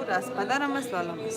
ras pada ramas lalamas.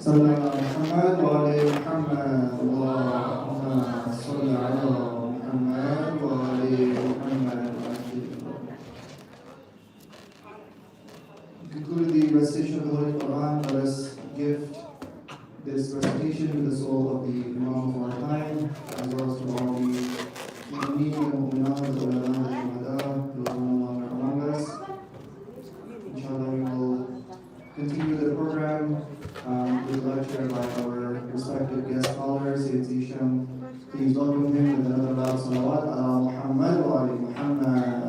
صلى محمد وعلى محمد اللهم صل على محمد وعلى محمد. Conclude the recitation of the Holy Quran. Let us gift this recitation to the soul of the Imam of our time, as well as to all the Mu'mineen and Mu'minat, the ulama, the shuhada, those who are no longer among us. Inshallah, we will continue the program with a lecture by our respected guest scholar, Sayyid Zeshum. Please welcome him with another loud salawat ala Muhammad wa ali Muhammad.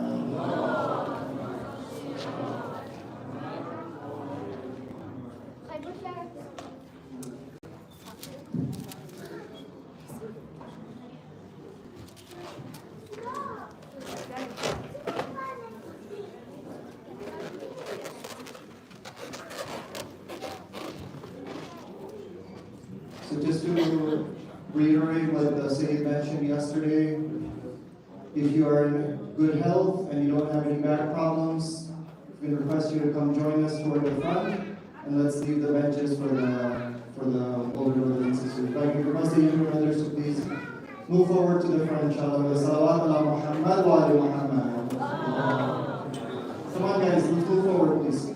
So just to reiterate what the Sayyid mentioned yesterday, if you are in good health and you don't have any back problems, we request you to come join us toward the front, and let's leave the benches for the older brothers and sisters. If I can request the younger brothers to please move forward to the front, inshallah. With salawat ala Muhammad wa ali Muhammad. Come on guys, let's move forward please.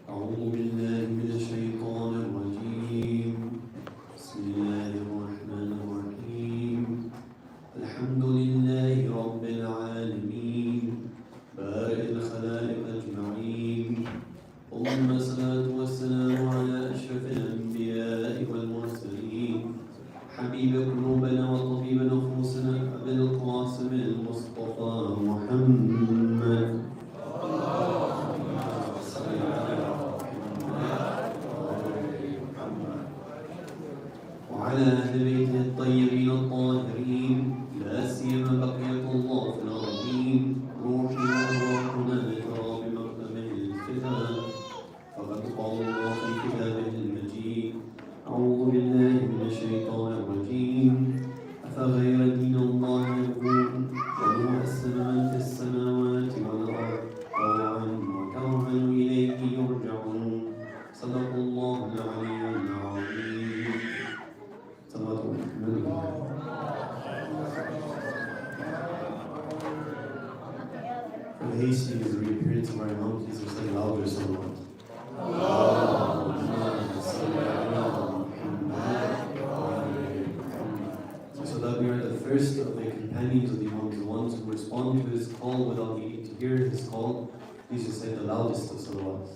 أعوذ بالله من الشيطان الرجيم. بسم الله الرحمن الرحيم. الحمد لله رب العالمين بارئ الخلائق أجمعين. اللهم الصلاة والسلام على أشرف الأنبياء والمرسلين حبيب قلوبنا وطبيب نفوسنا أبي القاسم المصطفى محمد the hastening of the reappearance of our Imam, please recite louder salawat. So that we are the first of the companions of the Imam, the ones who respond to his call without needing to hear his call. Please recite the loudest of salawats.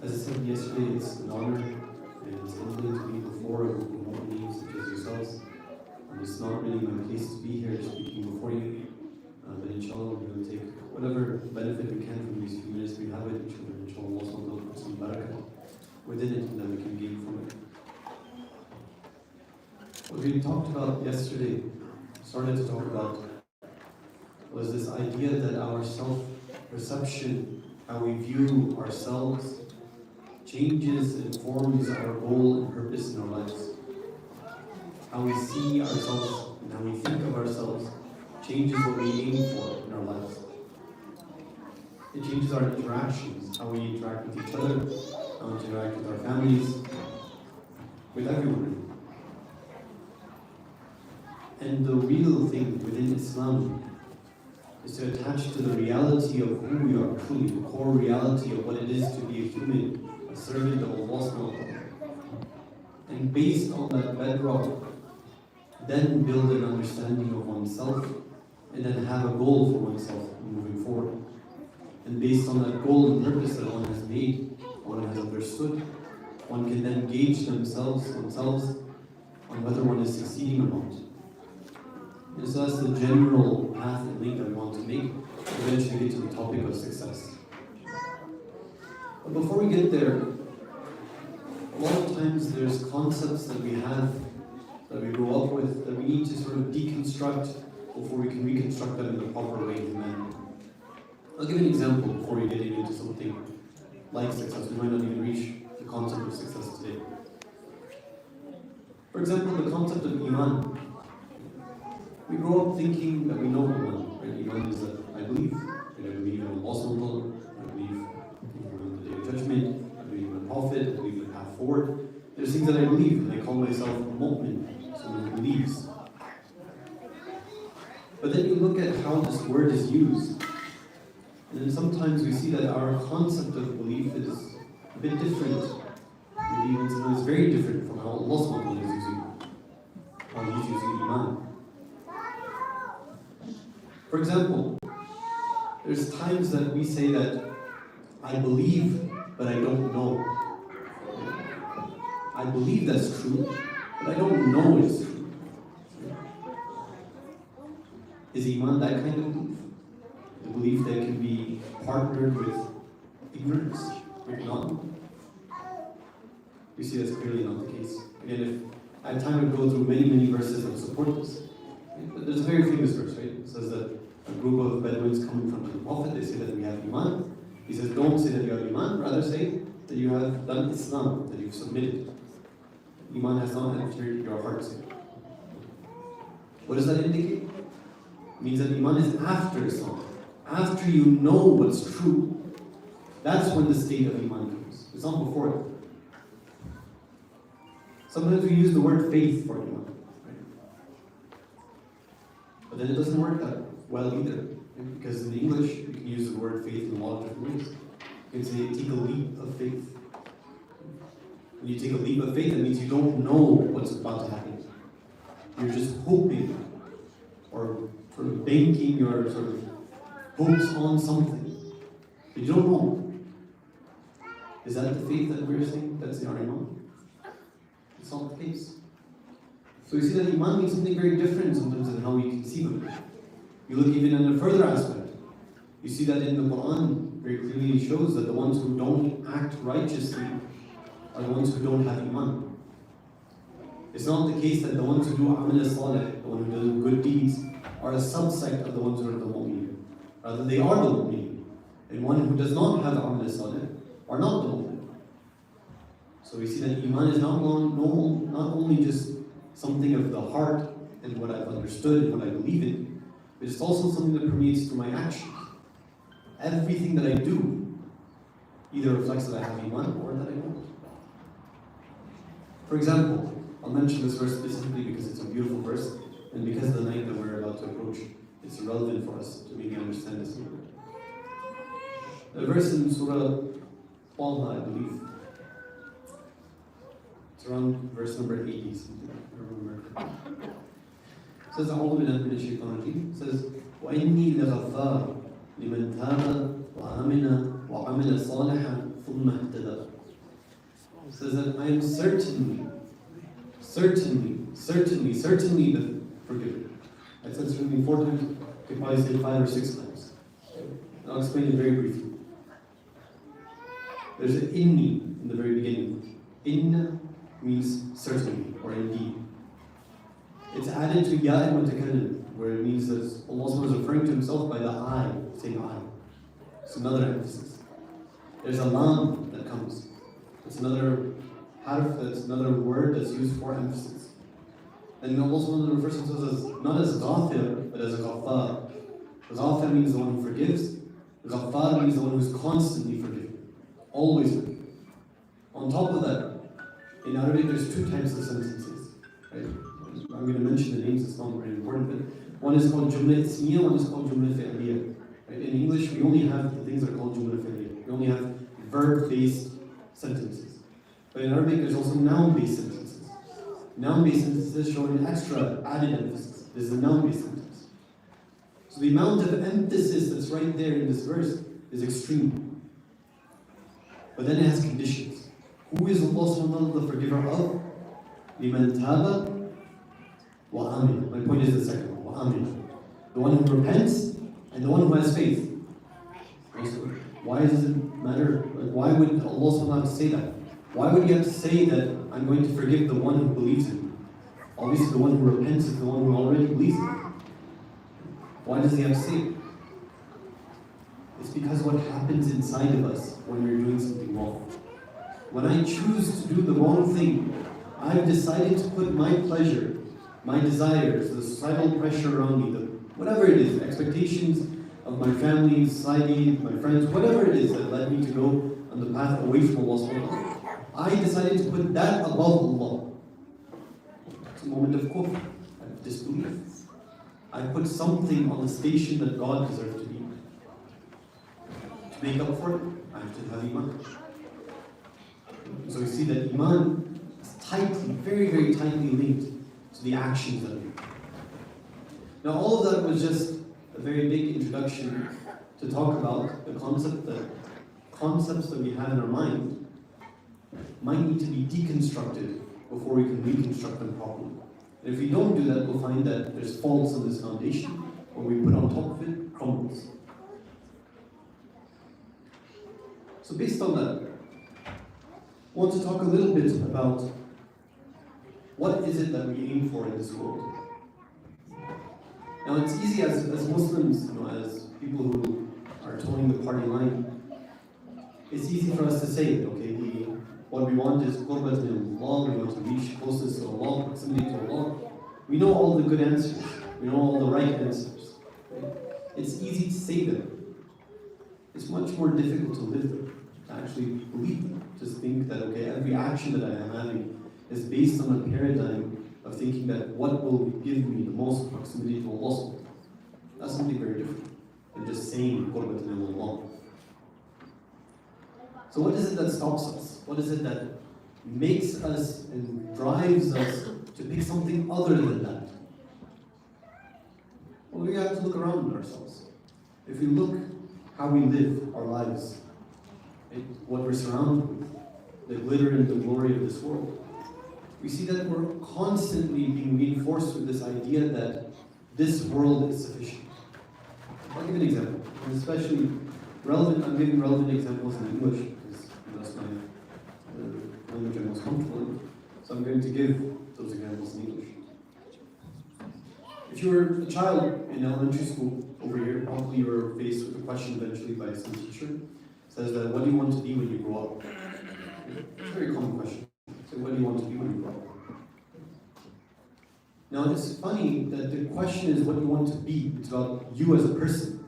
As I said yesterday, it's an honor and it's humbling to be before a group of mu'mineen such as yourselves. And it's not really my place to be here speaking before you, but inshallah we're going to take whatever benefit we can from these few minutes we have with each other. Inshallah, Allah will put some barakah within it and that we can gain from it. What we talked about yesterday, started to talk about, was this idea that our self-perception, how we view ourselves, changes and forms our goal and purpose in our lives. How we see ourselves and how we think of ourselves changes what we aim for in our lives. It changes our interactions, how we interact with each other, how we interact with our families, with everyone. And the real thing within Islam is to attach to the reality of who we are truly, the core reality of what it is to be a human, a servant of Allah subhanahu wa ta'ala. And based on that bedrock, then build an understanding of oneself and then have a goal for oneself moving forward. And based on that goal and purpose that one has made, one has understood, one can then gauge oneself on whether one is succeeding or not. And so that's the general path and link that we want to make to eventually get to the topic of success. But before we get there, a lot of times there's concepts that we have, that we grow up with, that we need to sort of deconstruct before we can reconstruct them in the proper way and manner. I'll give an example before we get into something like success. We might not even reach the concept of success today. For example, the concept of Iman. We grow up thinking that we know Iman. Right? Iman is that I believe. I believe in Allah subhanahu wa ta'ala. I believe in the Day of Judgment. I believe in the Prophet. I believe in the path forward. There's things that I believe, and I call myself a mu'min, someone who believes. But then you look at how this word is used, and then sometimes we see that our concept of belief is a bit different. Maybe even sometimes very different from how Allah subhanahu wa ta'ala is using it, how He's using Iman. For example, there's times that we say that I believe, but I don't know. I believe that's true, but I don't know it's true. Is Iman that kind of belief? The belief that can be partnered with ignorance, with not? We see that's clearly not the case. Again, if I have time to go through many verses that support this. But there's a very famous verse, right? It says that a group of Bedouins coming from the Prophet, they say that we have Iman. He says, don't say that you have Iman, rather say that you have done Islam, that you've submitted. Iman has not entered your hearts yet. What does that indicate? It means that Iman is after Islam. After you know what's true, that's when the state of Iman comes. It's not before it. Sometimes we use the word faith for Iman. But then it doesn't work that well either. Because in English, you can use the word faith in a lot of different ways. You can say, take a leap of faith. When you take a leap of faith, that means you don't know what's about to happen. You're just hoping, or sort of banking your sort of hopes on something. But you don't know. Is that the faith that we're saying? That's the Iman? It's not the case. So you see that Iman means something very different sometimes than how we conceive of it. You look even in a further aspect. You see that in the Quran very clearly shows that the ones who don't act righteously are the ones who don't have Iman. It's not the case that the ones who do amal salih, the ones who do good deeds, are a subsect of the ones who are the mu'min. Rather, they are the mu'min. And one who does not have amal salih are not the mu'min. So we see that Iman is not only just something of the heart and what I've understood and what I believe in, but it's also something that permeates through my actions. Everything that I do either reflects that I have Iman or that I don't. For example, I'll mention this verse specifically because it's a beautiful verse, and because of the night that we're about to approach, it's relevant for us to maybe understand this. The verse in Surah Taha, I believe. It's around verse number 80, something, I remember. It says, أعوذ بالله من الشيطان الرجيم. It says, وإني لغفار لمن تاب وآمن وعمل صالحا ثم اهتدى. It says that I am certainly the forgiver. I said certainly 4 times, you could probably say 5 or 6 times. I'll explain it very briefly. There's an inni in the very beginning. Inna means certainly or indeed. It's added to ya mutakallim, where it means that Allah is referring to Himself by the I, saying I. It's another emphasis. There's a lam that comes. It's another harf, that's another word that's used for emphasis. And Allah refers to Himself as not as ghafir, but as a ghaffar. Ghafir means the one who forgives. Ghaffar means the one who's constantly forgiving. Always forgiving. On top of that, in Arabic there's 2 types of sentences. Right? I'm going to mention the names, it's not very important, but one is called jumla ismiya, one is called jumla fi'liya. Right? In English, we only have the things that are called jumla fi'liya. We only have verb-based sentences. But in Arabic, there's also noun-based sentences. Noun-based sentences show an extra added emphasis. This is a noun-based sentence. So the amount of emphasis that's right there in this verse is extreme. But then it has conditions. Who is Allah subhanahu wa ta'ala the forgiver of? لِمَنْ تَابَ وَآمِنَ. My point is the second one, وَآمِنَ. The one who repents and the one who has faith. Why does it matter? Like, why would Allah subhanahu wa ta'ala say that? Why would you have to say that I'm going to forgive the one who believes in me? Obviously the one who repents is the one who already believes in me. Why does He have to say it? It's because what happens inside of us when we're doing something wrong. When I choose to do the wrong thing, I've decided to put my pleasure, my desires, the societal pressure around me, whatever it is, expectations of my family, society, my friends, whatever it is that led me to go on the path away from Allah subhanahu wa ta'ala. I decided to put that above Allah. It's a moment of kufr, of disbelief. I put something on the station that God deserves to be. To make up for it, I have to have iman. So we see that iman is tightly, very, very tightly linked to the actions that we do. Now all of that was just a very big introduction to talk about the concept that concepts that we have in our mind might need to be deconstructed before we can reconstruct them properly. And if we don't do that, we'll find that there's faults in this foundation. What we put on top of it crumbles. So based on that, I want to talk a little bit about what is it that we aim for in this world. Now it's easy as Muslims, as people who are towing the party line, it's easy for us to say, okay, what we want is qurbat min Allah, we want to reach closest to Allah, proximity to Allah. We know all the good answers, we know all the right answers. Right? It's easy to say them. It's much more difficult to live them, to actually believe them. Just think that, okay, every action that I am having is based on a paradigm of thinking that what will give me the most proximity to Allah. That's something very different than just saying qurbat min Allah. So what is it that stops us? What is it that makes us and drives us to pick something other than that? Well, we have to look around at ourselves. If we look how we live our lives, what we're surrounded with, the glitter and the glory of this world, we see that we're constantly being reinforced with this idea that this world is sufficient. I'll give an example, and especially relevant. I'm giving relevant examples in English because that's my language I'm most comfortable in. So I'm going to give those examples in English. If you were a child in elementary school over here, probably you were faced with a question eventually by some teacher. Says that, what do you want to be when you grow up? It's a very common question. So what do you want to be when you grow up? Now it's funny that the question is what you want to be. It's about you as a person.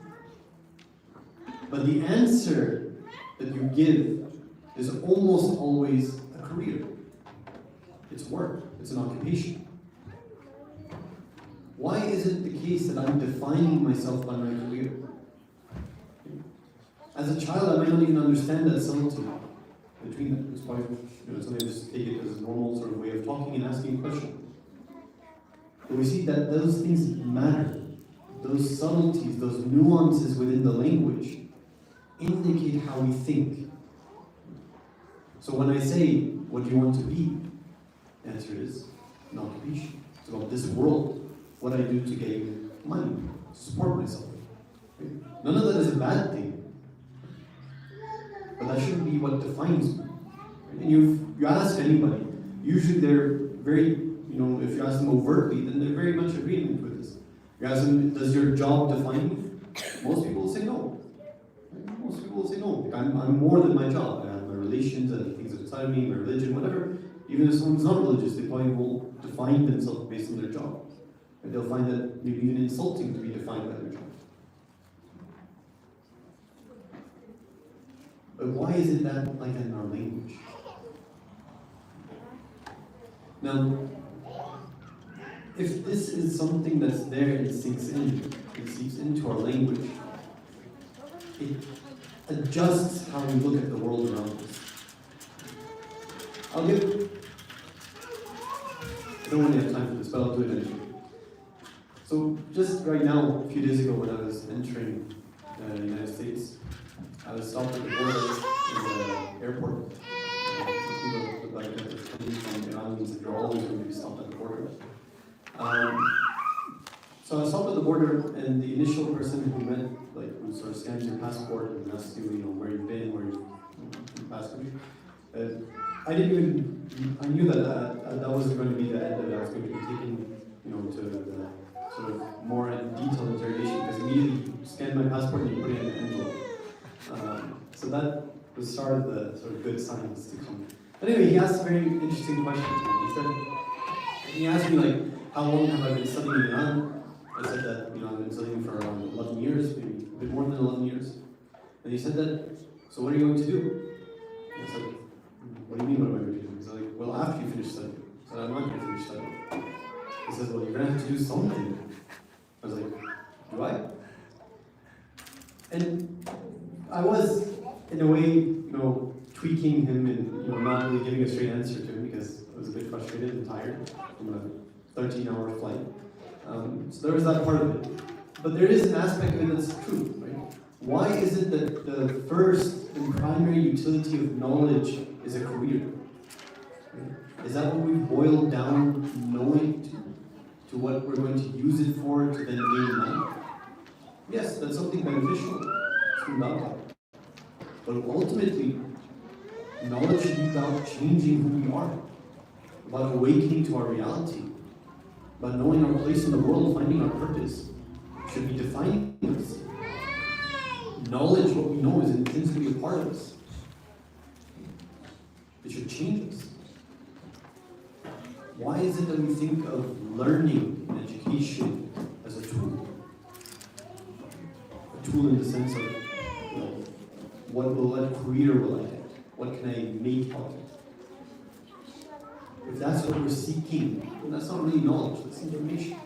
But the answer that you give is almost always a career. It's work. It's an occupation. Why is it the case that I'm defining myself by my career? As a child, I might not even understand that subtlety between them. It's why, something I just take it as a normal sort of way of talking and asking a question. But we see that those things matter. Those subtleties, those nuances within the language indicate how we think. So when I say, what do you want to be? The answer is an occupation. It's about this world. What I do to gain money, to support myself. Right? None of that is a bad thing. But that shouldn't be what defines me. Right? And you ask anybody, usually they're very, if you ask them overtly, then they're very much agreement with this. You ask them, does your job define you? Most people will say no. Right? Most people will say no. Like, I'm more than my job. I have my relations, I have things outside of me, my religion, whatever. Even if someone's not religious, they probably will define themselves based on their job. And they'll find that maybe even insulting to be defined by their job. But why is it that like in our language? Now, if this is something that's there and sinks in, it seeps into our language, it adjusts how we look at the world around us. I don't really have time for this, but I'll do it anyway. So just right now, a few days ago when I was entering the United States, I was stopped at the border in the airport. From Iran means that you're always going to be stopped at the border. So I was stopped at the border, and the initial person who sort of scans your passport and asks you, where you've been, where you've passed country. I knew that that wasn't going to be the end of it. I was going to be taken, to the sort of more detailed interrogation, because immediately you scan my passport and you put it in an envelope. So that was the start of the sort of good signs to come. But anyway, he asked a very interesting question to me. He asked me how long have I been studying in Iran? I said that I've been studying for around 11 years, maybe a bit more than 11 years. And he said that, so what are you going to do? And I said, what do you mean what am I going to do? He said, well, after you finish studying. I said, I'm not going to finish studying. He says, well, you're going to have to do something. I was like, do I? And I was, in a way, tweaking him and not really giving a straight answer to him because I was a bit frustrated and tired from a 13-hour flight. So there was that part of it. But there is an aspect of it that's true, right? Why is it that the first and primary utility of knowledge is a career? Right? Is that what we've boiled down knowing to what we're going to use it for to then gain money? Yes, that's something beneficial. It's fundamental. But ultimately, knowledge should be about changing who we are, about awakening to our reality, about knowing our place in the world, finding our purpose. It should be defining us. Knowledge, what we know, is intrinsically a part of us. It should change us. Why is it that we think of learning and education as a tool? A tool in the sense of, what career will I get? What can I make of it? If that's what we're seeking, then that's not really knowledge, that's information.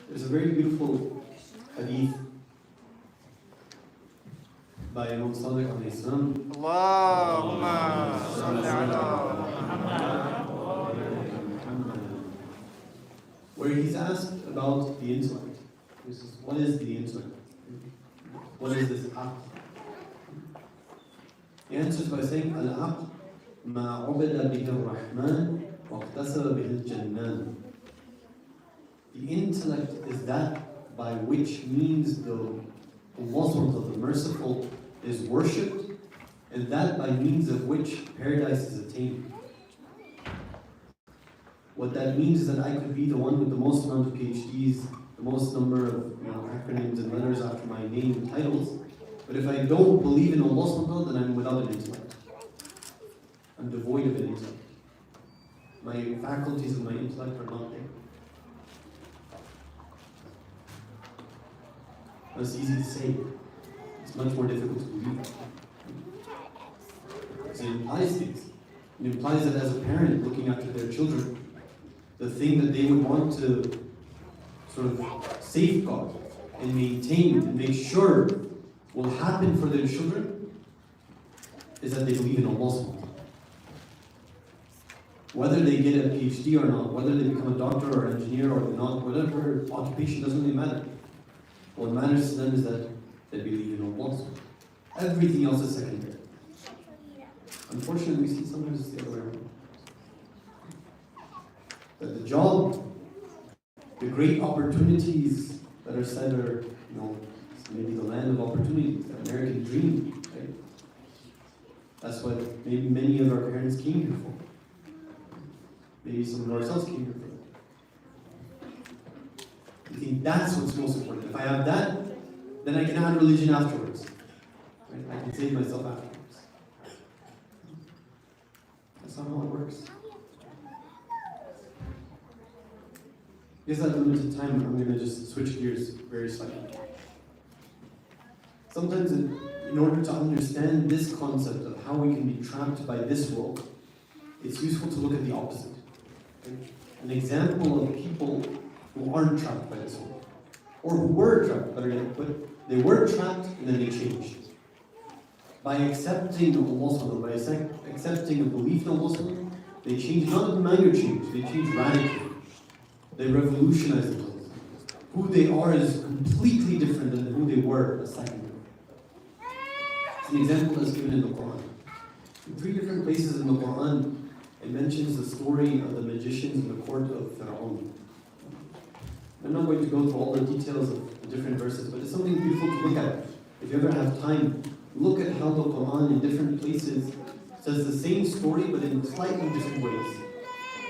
There's a very beautiful hadith by Imam Sadiq alayhi salam. Allahumma salli ala Muhammad. Where he's asked about the intellect. He says, what is the intellect? What is this aql? He answers by saying, Al-aql ma ubida bihi ar-Rahman wa iqtasaba bihi al-Jannan. The intellect is that by which means the Allah, the Merciful, is worshipped, and that by means of which paradise is attained. What that means is that I could be the one with the most amount of PhDs, the most number of acronyms and letters after my name and titles, but if I don't believe in Allah, then I'm without an intellect. I'm devoid of an intellect. My faculties and my intellect are not there. That's easy to say. It's much more difficult to believe. It implies things. It implies that as a parent looking after their children, the thing that they would want to sort of safeguard and maintain and make sure will happen for their children is that they believe in Allah subhanahu wa ta'ala. Whether they get a PhD or not, whether they become a doctor or engineer or not, whatever occupation, doesn't really matter. What matters to them is that they believe in Allah. Everything else is secondary. Unfortunately, we see sometimes it's the other way around. That the job, the great opportunities that are said are, maybe the land of opportunities, the American dream, right? That's what maybe many of our parents came here for. Maybe some of ourselves came here for. I think that's what's most important. If I have that, then I can add religion afterwards. Right? I can save myself afterwards. That's not how it works. Because I have limited time, I'm going to just switch gears very slightly. Sometimes in order to understand this concept of how we can be trapped by this world, it's useful to look at the opposite. An example of people who aren't trapped by this world, or who were trapped, better yet, but they were trapped and then they changed. By accepting Allah, by accepting a belief in Allah, they changed, not a minor change, they changed radically. They revolutionized themselves. Who they are is completely different than who they were a second ago. It's an example that's given in the Quran. In 3 different places in the Quran, it mentions the story of the magicians in the court of Pharaoh. I'm not going to go through all the details of the different verses, but it's something beautiful to look at. If you ever have time, look at how the Quran in different places says the same story, but in slightly different ways.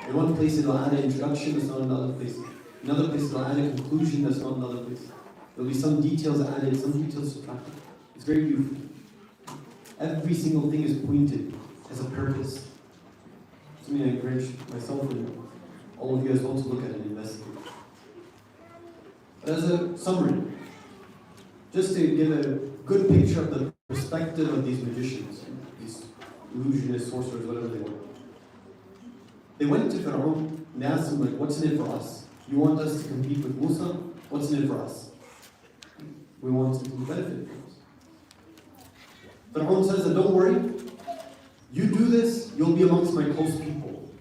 In one place it'll add an introduction that's not in another place. In another place it'll add a conclusion that's not in another place. There'll be some details added, some details subtracted. It's very beautiful. Every single thing is pointed as a purpose. Something I encourage myself and all of you as well to look at and investigate. But as a summary, just to give a good picture of the perspective of these magicians, these illusionists, sorcerers, whatever they were. They went to Pharaoh and they asked him, like, what's in it for us? You want us to compete with Musa? What's in it for us? We want something to benefit from us. Pharaoh says that don't worry, you do this, you'll be amongst my close people.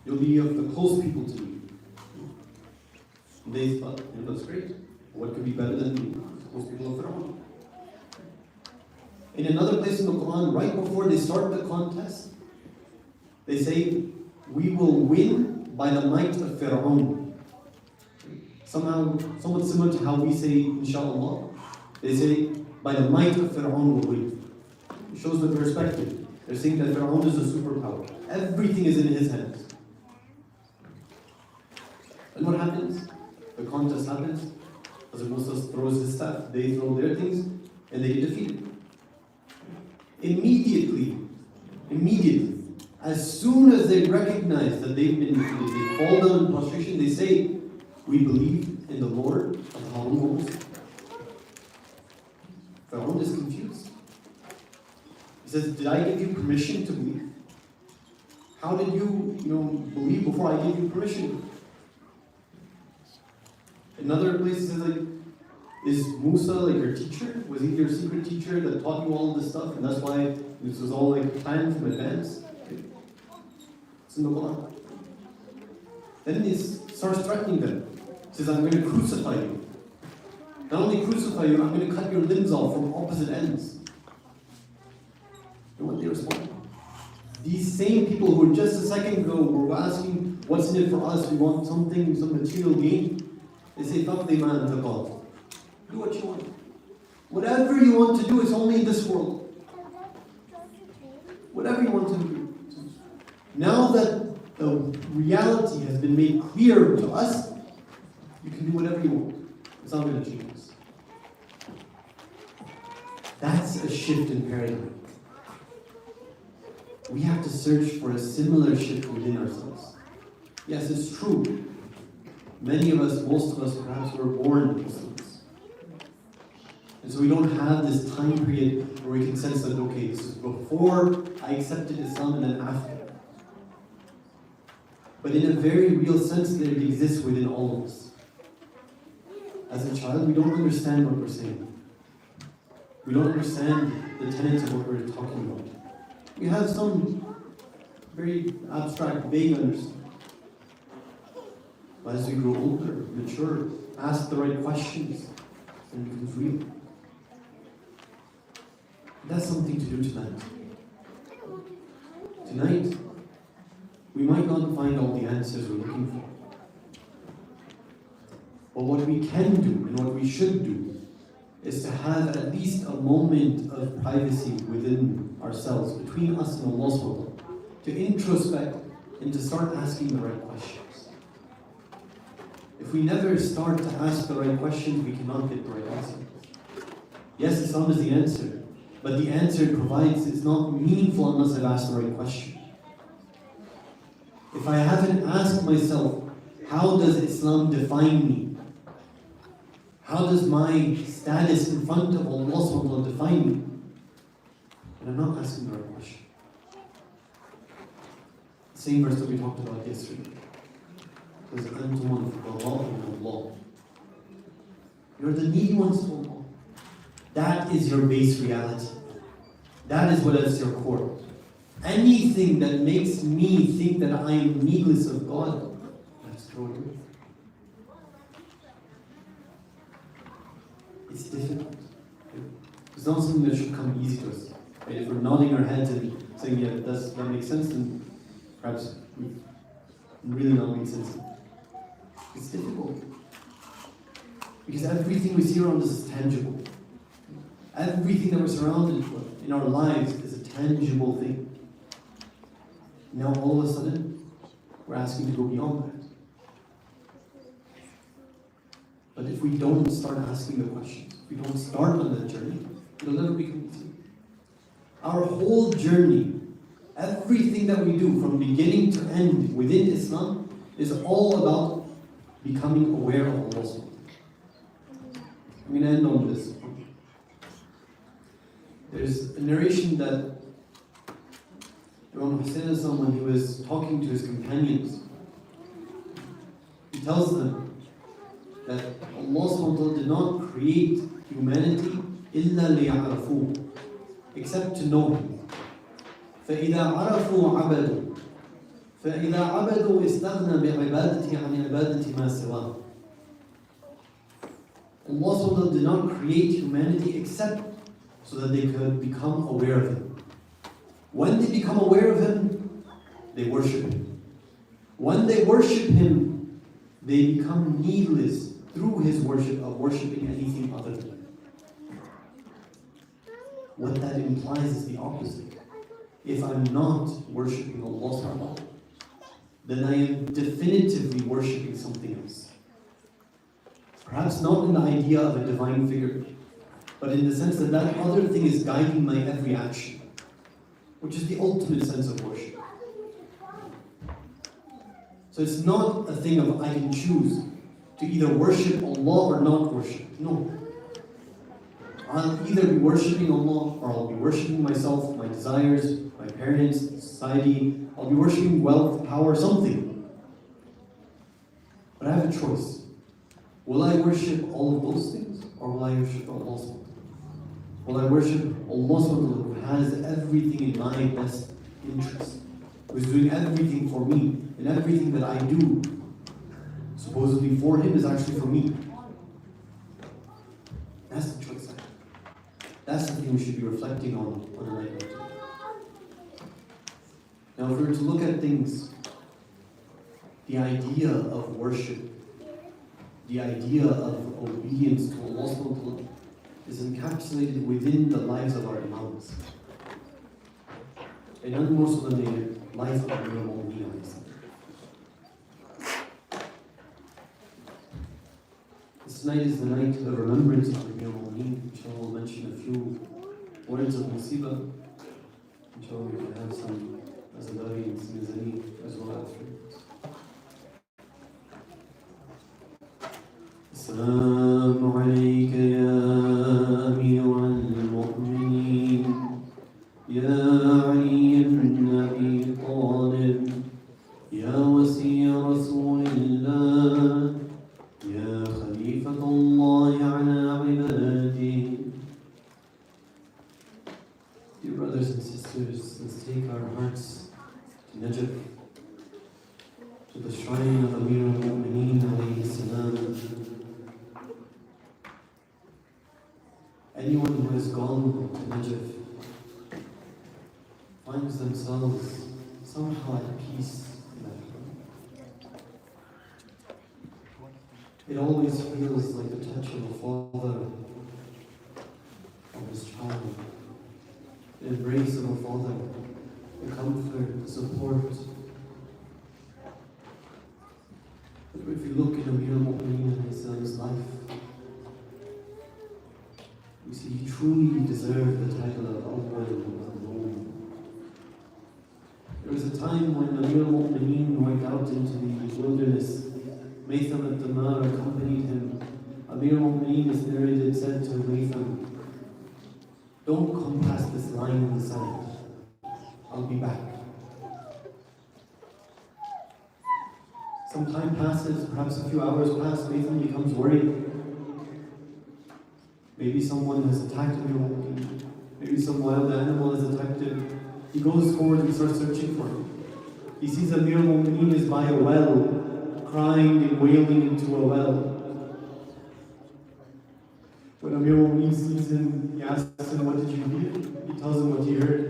You'll be of the close people to me. And they thought, that's great. What could be better than me? Close people of Pharaoh. In another place in the Quran, right before they start the contest, they say, we will win by the might of Pharaoh. Somehow, somewhat similar to how we say, inshallah. They say, by the might of Pharaoh will win. It shows the perspective. They're saying that Pharaoh is a superpower. Everything is in his hands. And what happens? The contest happens. Hazrat Musa throws his staff. They throw their things, and they get defeated. Immediately, as soon as they recognize that they've been defeated, they fall down in prostration, they say, we believe in the Lord of Harun. Pharaoh is confused. He says, did I give you permission to believe? How did you, believe before I gave you permission? Another place he says, like, is Musa like your teacher? Was he your secret teacher that taught you all of this stuff, and that's why this was all like planned from advance? It's in the Quran. Then he starts threatening them. He says, I'm going to crucify you. Not only crucify you, I'm going to cut your limbs off from opposite ends. And what they respond? These same people who just a second ago were asking, what's in it for us? We want something, some material gain. They say, "Taqdi ma anta qad." Do what you want. Whatever you want to do is only in this world. Whatever you want to do. Now that the reality has been made clear to us, you can do whatever you want. It's not going to change us. That's a shift in paradigm. We have to search for a similar shift within ourselves. Yes, it's true. Many of us, most of us, perhaps were born Muslims. And so we don't have this time period where we can sense that, okay, this is before I accepted Islam and then after. But in a very real sense, that it exists within all of us. As a child, we don't understand what we're saying. We don't understand the tenets of what we're talking about. We have some very abstract, vague understanding. But as we grow older, mature, ask the right questions, and it becomes real. That's something to do tonight. Tonight, we might not find all the answers we're looking for. But what we can do, and what we should do, is to have at least a moment of privacy within ourselves, between us and Allah subhanahu wa ta'ala, to introspect and to start asking the right questions. If we never start to ask the right questions, we cannot get the right answer. Yes, Islam is the answer, but the answer it provides is not meaningful unless I've asked the right question. If I haven't asked myself, how does Islam define me? How does my status in front of Allah subhanahu wa ta'ala define me? And I'm not asking the right question. The same verse that we talked about yesterday. It says, أَنْتُمُ الْفُقَرَاءُ إِلَى اللَّهِ. You're the needy ones to Allah. That is your base reality. That is what is your core. Anything that makes me think that I am needless of God, let's throw it away. It's difficult. It's not something that should come easy to us. Right? If we're nodding our heads and saying, yeah, that makes sense, then perhaps we've really not made sense. It's difficult. Because everything we see around us is tangible. Everything that we're surrounded with in our lives is a tangible thing. Now all of a sudden, we're asking to go beyond that. But if we don't start asking the questions, if we don't start on that journey, it'll never become easy. Our whole journey, everything that we do from beginning to end within Islam is all about becoming aware of Allah. I'm going to end on this. There's a narration that Imam Hussein, when he was talking to his companions, he tells them that Allah subhanahu wa ta'ala did not create humanity إِلَّا لِيَعْرَفُوهُ, except to know Him. فَإِذَا عَرَفُوا عَبَدُوا فَإِذَا عَبَدُوا اسْتَغْنَى بِعِبَادَتِهِ عَنْ عِبَادَةِ مَا سِوَاهُ. Allah subhanahu wa ta'ala did not create humanity except so that they could become aware of Him. When they become aware of Him, they worship Him. When they worship Him, they become needless through His worship of worshipping anything other than Him. What that implies is the opposite. If I'm not worshipping Allah subhanahu wa ta'ala, then I am definitively worshipping something else. Perhaps not in the idea of a divine figure, but in the sense that that other thing is guiding my every action, which is the ultimate sense of worship. So it's not a thing of I can choose to either worship Allah or not worship. No. I'll either be worshipping Allah or I'll be worshipping myself, my desires, my parents, society. I'll be worshipping wealth, power, something. But I have a choice. Will I worship all of those things or will I worship Allah? Will I worship Allah who has everything in my best interest, who is doing everything for me, and everything that I do, supposedly for Him, is actually for me? That's the choice I have. That's the thing we should be reflecting on a night like today. Now, if we were to look at things, the idea of worship, the idea of obedience to Allah is encapsulated within the lives of our imams. And none more so than the life of Imam al-Mu'min. This night is the night of remembrance of Imam al-Mu'min. Inshallah, we'll mention a few words of musibah. Inshallah, we can have some Azadari and Sinazani as well after. السلام عليك يا Dear brothers and sisters, let's take our hearts to Najaf, to the shrine of Amir al-Mu'mineen alayhi salam. Anyone who has gone to Najaf finds themselves somehow at peace in that place. It always feels like the touch of a father of his child, the embrace of a father, the comfort, the support. But if you look in Amir al-Mu'mineen's life, you see he truly deserved the title of Awwal al-Mazloom. There was a time when Amir al-Mu'mineen went out into the wilderness. Maytham al-Damar accompanied him. Amir al-Mu'mineen, is narrated, said to Maytham, "Don't come past this line in the sand. I'll be back." Some time passes, perhaps a few hours pass, Maytham becomes worried. Maybe someone has attacked Amir al-Mu'mineen. Maybe some wild animal has attacked him. He goes forward and starts searching for him. He sees Amir al-Mu'mineen is by a well, crying and wailing into a well. When Amir al-Mu'mineen sees him, he asks him, "What did you hear?" He tells him what he heard.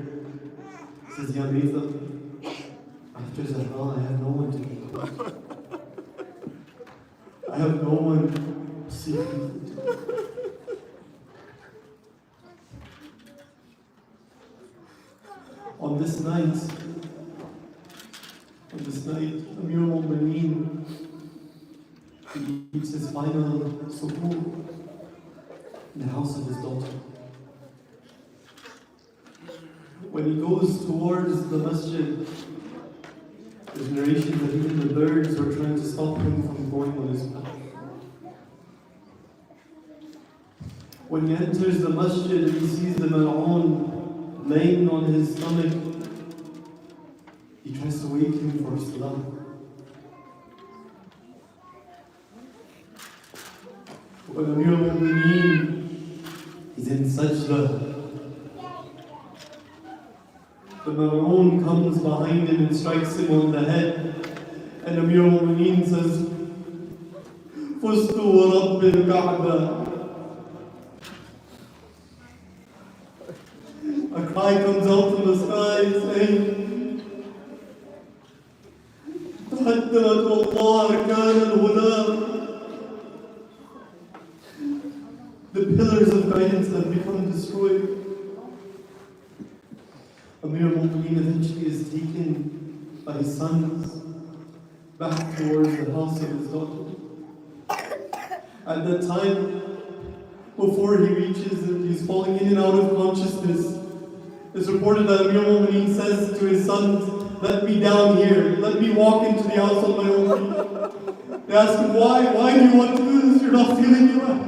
He says, "Ya Maytham, after Zahra, I have no one to eat. I have no one to seek food." On this night, Amir al-Mu'mineen, he eats his final suhoor in the house of his daughter. When he goes towards the masjid, there's narration that even the birds were trying to stop him from going on his path. When he enters the masjid and he sees the mal'oon laying on his stomach, he tries to wake him for salah. When Amir al-Mu'mineen is in sajda, the mal'oon comes behind him and strikes him on the head, and Amir al-Mu'mineen says, "Fustu wa Rabbil Ka'bah." A cry comes out from the sky saying, "تهدمت والله أركان الهدى." The pillars of guidance have become destroyed. Amir al-Mu'mineen eventually is taken by his sons back towards the house of his daughter. At that time, before he reaches and he's falling in and out of consciousness, it's reported that Amir al-Mu'mineen says to his sons, "Let me down here, let me walk into the house on my own feet." They ask him, why do you want to do this? You're not feeling well.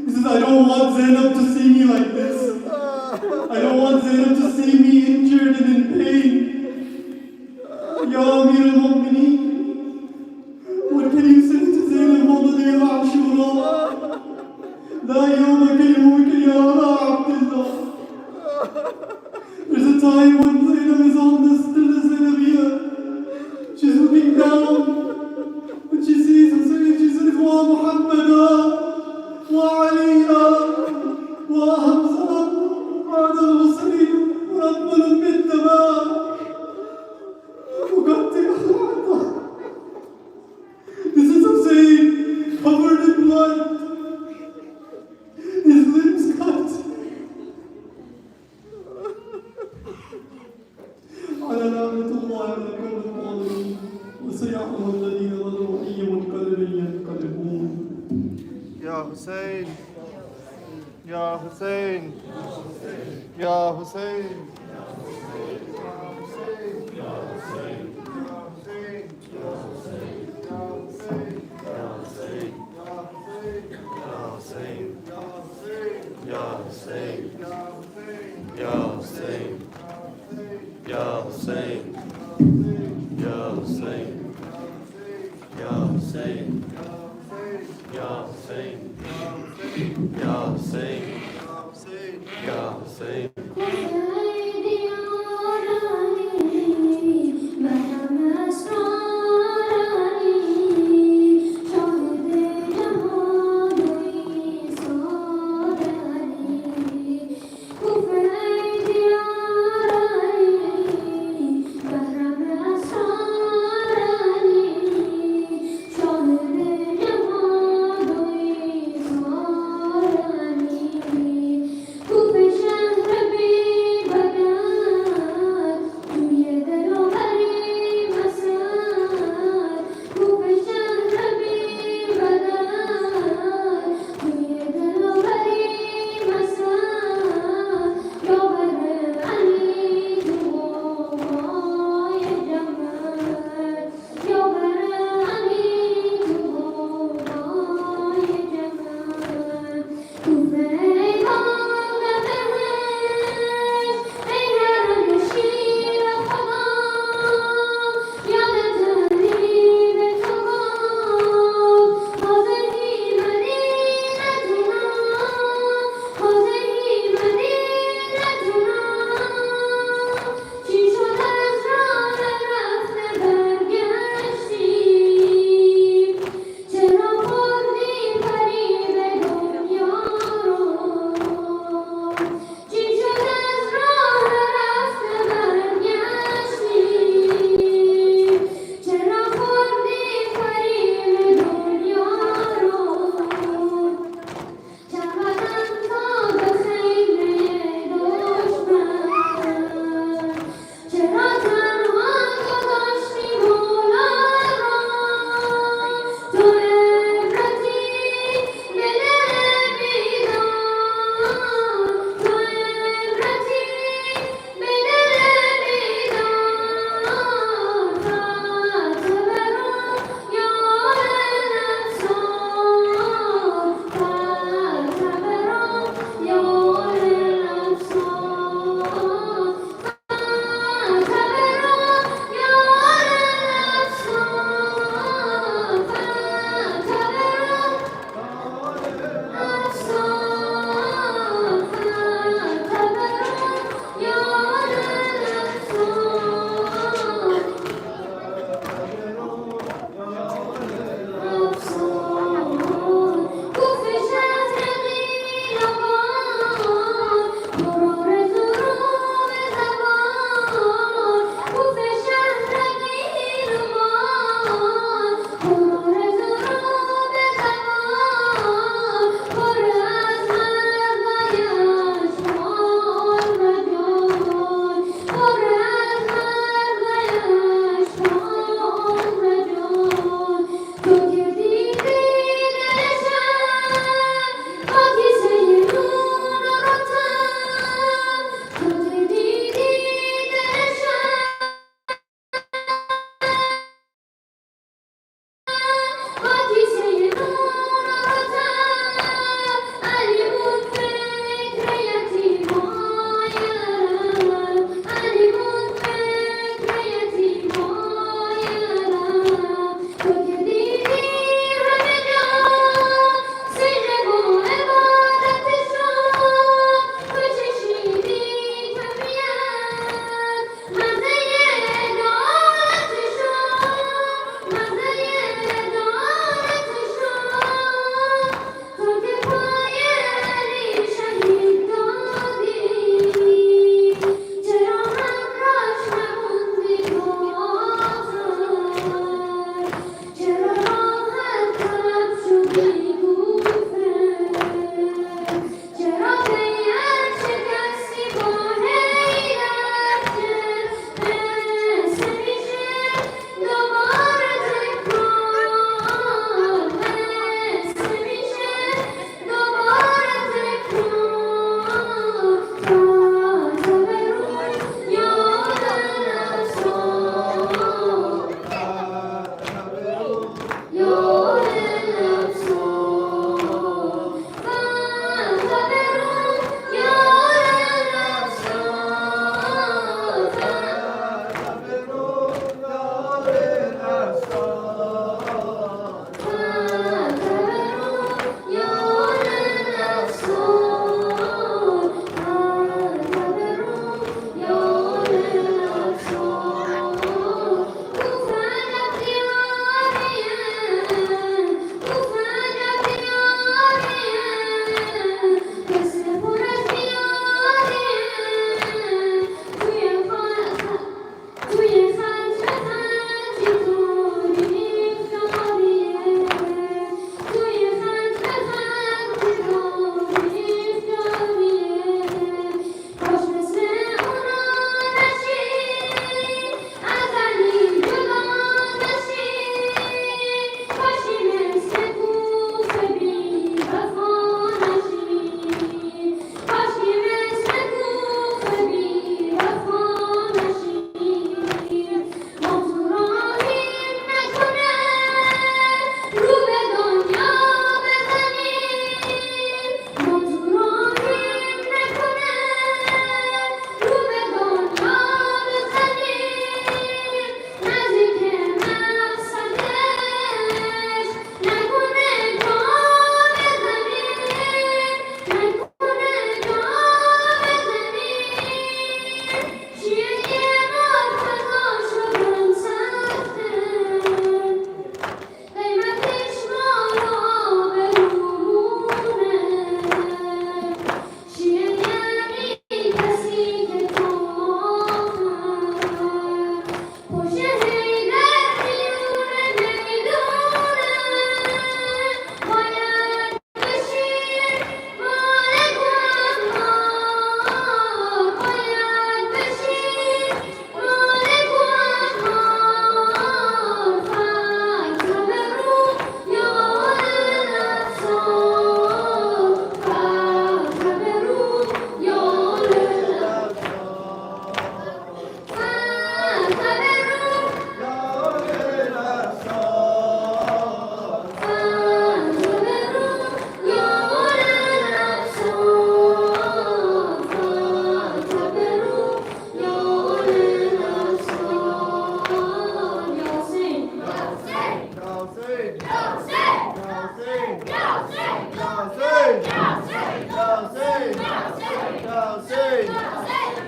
He says, "I don't want Zainab to see me like this. I don't want Zainab to see me injured and in pain. Ya Amir al-Mu'mineen, what can you say to Zainab on the day of Ashura? La yawma kalimuk ya Abdullah." There's a time when Zainab is on the Zainabiyah. She's looking down and she sees Hussein. She says, "Wa Muhammadah, wa Aliya, wa Hamza, wa Hussein, wa Abdul Mittaba, This is Hussein, covered in blood, his limbs cut. على لعنة الله على القوم الظالمين وسيعلم الذين ظلموا أي منقلب ينقلبون. يا حسين يا حسين يا حسين Ya Hussein.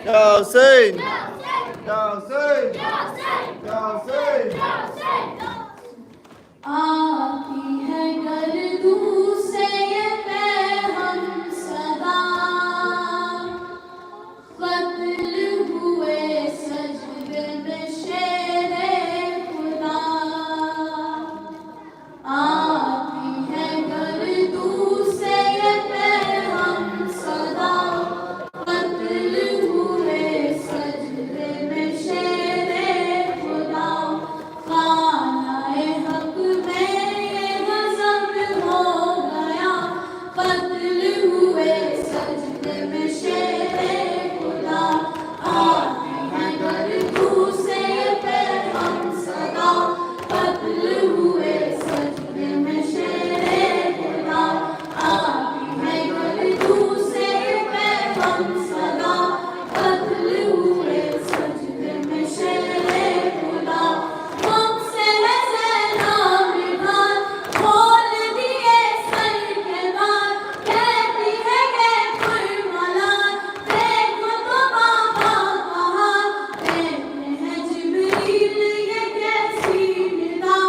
Ya Hussein! Ya Hussein! Ya Hussein! आती है गर्दू से ये पैगाम सदा, कत्ल हुए सजदे में शेरे खुदा। आती है गर्दू से ये पैगाम सदा, कत्ल हुए सजदे में शेरे खुदा। खानाए हक में ये गज़ब हो गया, कत्ल हुए सजदे में शेरे खुदा। आती है गर्दू से ये पैगाम सदा, कत्ल हुए सजदे में शेरे खुदा। आती है गर्दू से ये पैगाम सदा, कत्ल हुए सजदे में शेरे खुदा। मुझसे है सैलाब निगाह, खोल दिए सर के बाल, कहती है ये कुर्बान, देखो तो बाबा का हाल। कहते हैं जिब्रील ये कैसी निदा,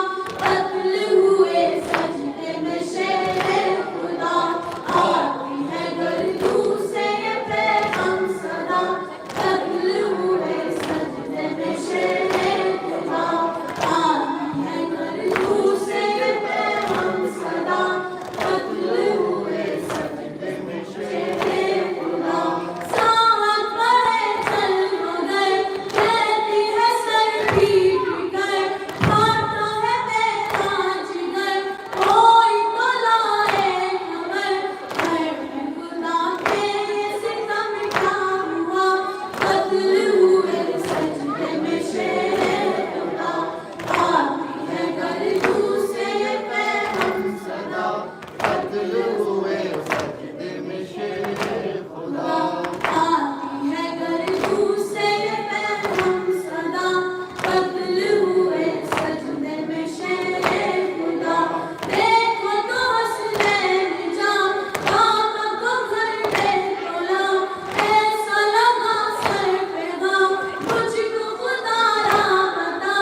कत्ल हुए सजदे में शेरे खुदा। आती है गर्दू से ये पैगाम सदा, कत्ल हुए सजदे में शेरे खुदा। आती है गर्दू से ये पैगाम सदा, कत्ल हुए सजदे में शेरे खुदा। सावन बहे चल मगर, कहती है सर पीट कर, खाता है मेरा जिगर, कोई तो लाए खबर। घर में खुदा के ये सितम क्या हुआ, कत्ल हुए सजदे में शेरे खुदा। आती है गर्दू से ये पैगाम सदा, कत्ल हुए सजदे में शेरे खुदा। आती है गर्दू से ये पैगाम सदा, कत्ल हुए सजदे में शेरे खुदा। देखो तो हसनैन जान, काबा को घर में तोला, ऐसा लगा सर पे गाम, मुझको खुदा राह बता।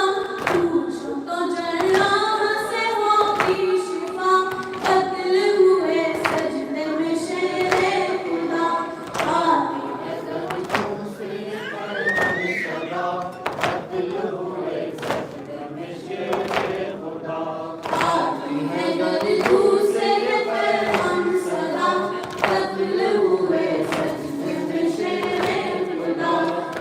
पूछो तो जर्राह से होगी शिफा, कत्ल हुए सजदे में शेरे खुदा। आती है गर्दू से ये पैगाम सदा, कत्ल हुए सजदे में शेरे खुदा। आती है गर्दू से ये पैगाम सदा, कत्ल हुए सजदे में शेरे खुदा।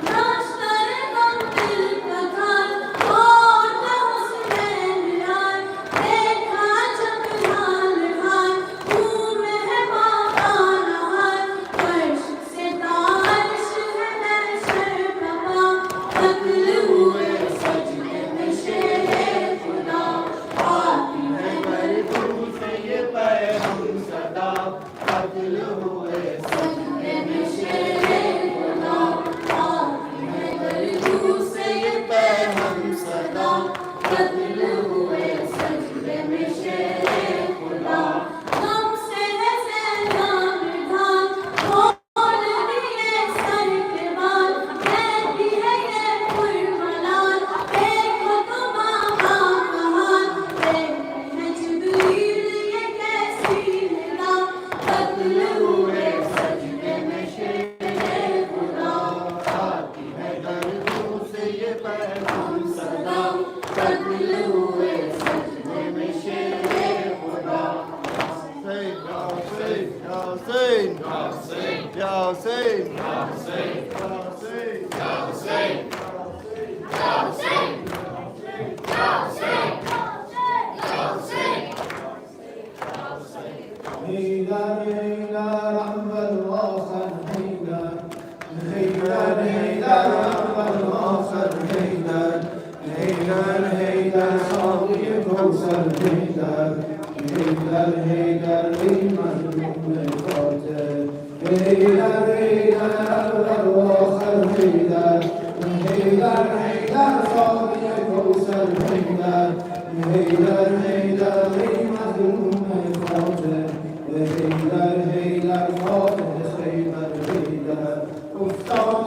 नाश्तर गम दिल का खाल, होठ हुस्नैन यार, देखा जब हाल हाल, मुँह में है बाबा नहार। फर्श से तारिश है महशर का बाग, कत्ल हुए सजदे में शेरे खुदा। आती है गर्दू से ये पैगाम सदा, कत्ल हुए सजदे में शेरे खुदा। आती है गर्दू से ये पैगाम सदा, कत्ल हुए सजदे में शेरे खुदा। गम से है सैलाब ढाल, खोल दिए सर के बाल, कहती है ये कुर्बान, देखो तो बाबा का हाल। कहते हैं जिब्रील ये कैसी निदा, कत्ल हुए सजदे में शेरे खुदा। आती है गर्दू से ये पैगाम सदा, कत्ल हुए सजदे में शेरे खुदा। Hussein, Ya Hussein, Ya Hussein, Ya Hussein, Ya Hussein, Ya Hussein, Ya Hussein, Ya Hussein, या हुसैन, या हुसैन, या हुसैन। هيدر هيدر أحمد الآخر هيدر هيدر هيدر أحمد الآخر هيدر هيدر هيدر صاحب الكوثر هيدر هيدر هيدر المظلوم القاتل هيدر هيدر أحمد الآخر هيدر هيدر هيدر صاحب الكوثر هيدر هيدر هيدر المظلوم القاتل هيدر هيدر قاتل خيبر هيدر افتاد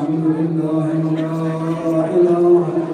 الحمد لله لا إله